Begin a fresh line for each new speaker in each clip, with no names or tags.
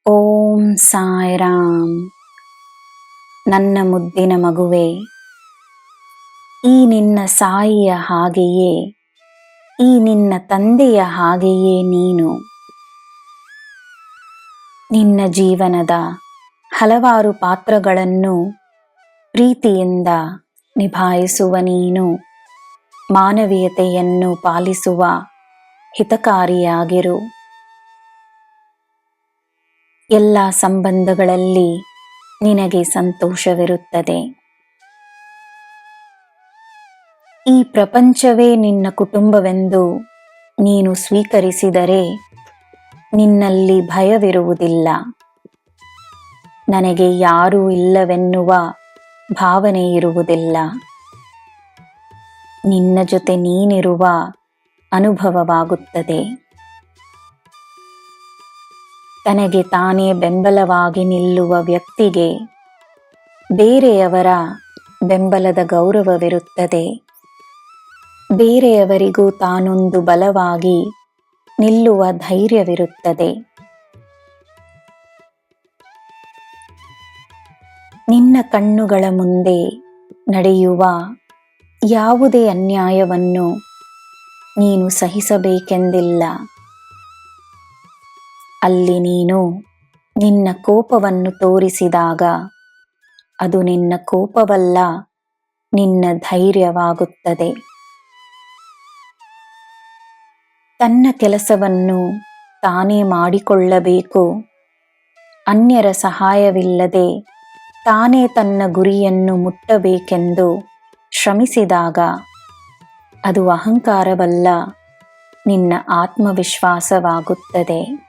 ಓಂ ಸಾಯಿರಾಮ್. ನನ್ನ ಮುದ್ದಿನ ಮಗುವೆ, ಈ ನಿನ್ನ ಸಾಯಿಯ ಹಾಗೆಯೇ, ಈ ನಿನ್ನ ತಂದೆಯ ಹಾಗೆಯೇ ನೀನು ನಿನ್ನ ಜೀವನದ ಹಲವಾರು ಪಾತ್ರಗಳನ್ನು ಪ್ರೀತಿಯಿಂದ ನಿಭಾಯಿಸುವ ನೀನು ಮಾನವೀಯತೆಯನ್ನು ಪಾಲಿಸುವ ಹಿತಕಾರಿಯಾಗಿರು. ಎಲ್ಲ ಸಂಬಂಧಗಳಲ್ಲಿ ನಿನಗೆ ಸಂತೋಷವಿರುತ್ತದೆ. ಈ ಪ್ರಪಂಚವೇ ನಿನ್ನ ಕುಟುಂಬವೆಂದು ನೀನು ಸ್ವೀಕರಿಸಿದರೆ ನಿನ್ನಲ್ಲಿ ಭಯವಿರುವುದಿಲ್ಲ. ನನಗೆ ಯಾರೂ ಇಲ್ಲವೆನ್ನುವ ಭಾವನೆ ಇರುವುದಿಲ್ಲ. ನಿನ್ನ ಜೊತೆ ನೀನಿರುವ ಅನುಭವವಾಗುತ್ತದೆ. ತನಗೆ ತಾನೇ ಬೆಂಬಲವಾಗಿ ನಿಲ್ಲುವ ವ್ಯಕ್ತಿಗೆ ಬೇರೆಯವರ ಬೆಂಬಲದ ಗೌರವವಿರುತ್ತದೆ. ಬೇರೆಯವರಿಗೂ ತಾನೊಂದು ಬಲವಾಗಿ ನಿಲ್ಲುವ ಧೈರ್ಯವಿರುತ್ತದೆ. ನಿನ್ನ ಕಣ್ಣುಗಳ ಮುಂದೆ ನಡೆಯುವ ಯಾವುದೇ ಅನ್ಯಾಯವನ್ನು ನೀನು ಸಹಿಸಬೇಕೆಂದಿಲ್ಲ. ಅಲ್ಲಿ ನೀನು ನಿನ್ನ ಕೋಪವನ್ನು ತೋರಿಸಿದಾಗ ಅದು ನಿನ್ನ ಕೋಪವಲ್ಲ, ನಿನ್ನ ಧೈರ್ಯವಾಗುತ್ತದೆ. ತನ್ನ ಕೆಲಸವನ್ನು ತಾನೇ ಮಾಡಿಕೊಳ್ಳಬೇಕು. ಅನ್ಯರ ಸಹಾಯವಿಲ್ಲದೆ ತಾನೇ ತನ್ನ ಗುರಿಯನ್ನು ಮುಟ್ಟಬೇಕೆಂದು ಶ್ರಮಿಸಿದಾಗ ಅದು ಅಹಂಕಾರವಲ್ಲ, ನಿನ್ನ ಆತ್ಮವಿಶ್ವಾಸವಾಗುತ್ತದೆ.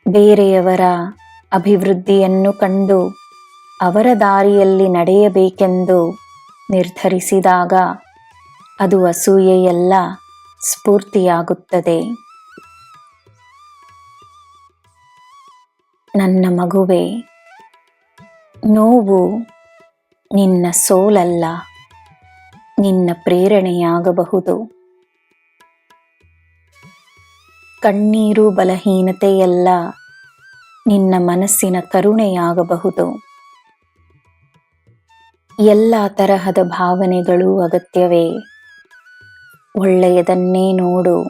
ಬೇರೆಯವರ ಅಭಿವೃದ್ಧಿಯನ್ನು ಕಂಡು ಅವರ ದಾರಿಯಲ್ಲಿ ನಡೆಯಬೇಕೆಂದು ನಿರ್ಧರಿಸಿದಾಗ ಅದು ಅಸೂಯೆಯಲ್ಲ, ಸ್ಫೂರ್ತಿಯಾಗುತ್ತದೆ. ನನ್ನ ಮಗುವೆ, ನೋವು ನಿನ್ನ ಸೋಲಲ್ಲ, ನಿನ್ನ ಪ್ರೇರಣೆಯಾಗಬಹುದು. ಕಣ್ಣೀರು ಬಲಹೀನತೆಯಲ್ಲ, ನಿನ್ನ ಮನಸ್ಸಿನ ಕರುಣೆಯಾಗಬಹುದು. ಎಲ್ಲ ತರಹದ ಭಾವನೆಗಳು ಅಗತ್ಯವೇ. ಒಳ್ಳೆಯದನ್ನೇ ನೋಡು.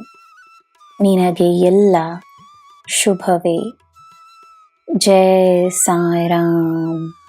ನಿನಗೆ ಎಲ್ಲ ಶುಭವೇ. ಜೈ ಸಾಯಿರಾಮ್.